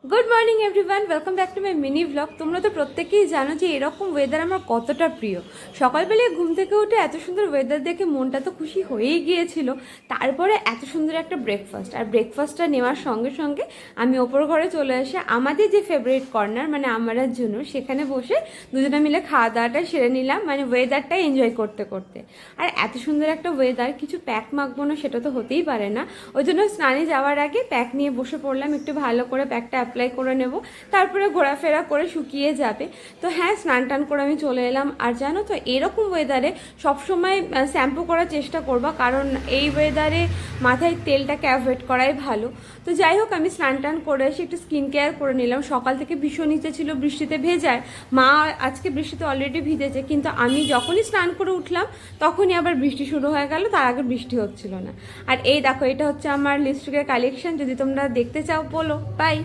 Good morning everyone, welcome back to my mini blog. তোমরা তো প্রত্যেকেই জানো যে এরকম ওয়েদার আমার কতটা প্রিয়। সকালবেলায় ঘুম থেকে উঠে এত সুন্দর ওয়েদার দেখে মনটা তো খুশি হয়েই গিয়েছিল। তারপরে এত সুন্দর একটা ব্রেকফাস্ট, আর ব্রেকফাস্টটা নেওয়ার সঙ্গে সঙ্গে আমি ওপর ঘরে চলে এসে আমাদের যে ফেভারিট কর্নার মানে আমার জন্য সেখানে বসে দুজনে মিলে খাওয়া দাওয়াটা সেরে নিলাম, মানে ওয়েদারটা এনজয় করতে করতে। আর এত সুন্দর একটা ওয়েদার, কিছু প্যাক মাখবো না সেটা তো হতেই পারে না। ওই জন্য স্নানে যাওয়ার আগে প্যাক নিয়ে বসে পড়লাম, একটু ভালো করে প্যাকটা অ্যাপ্লাই করে নেব, তারপরে ঘোরাফেরা করে শুকিয়ে যাবে। তো হ্যাঁ, স্নান টান করে আমি চলে এলাম। আর জানো তো, এরকম ওয়েদারে সবসময় শ্যাম্পু করার চেষ্টা করবা, কারণ এই ওয়েদারে মাথায় তেলটাকে অ্যাভয়েড করাই ভালো। তো যাই হোক, আমি স্নান টান করে এসে একটু স্কিন কেয়ার করে নিলাম। সকাল থেকে ভীষণ ইচ্ছে ছিল বৃষ্টিতে ভেজার, মা আজকে বৃষ্টিতে অলরেডি ভিজেছে, কিন্তু আমি যখনই স্নান করে উঠলাম তখনই আবার বৃষ্টি শুরু হয়ে গেল, তার আগে বৃষ্টি হচ্ছিল না। আর এই দেখো, এটা হচ্ছে আমার লিপস্টিকের কালেকশন, যদি তোমরা দেখতে চাও বলো। বাই।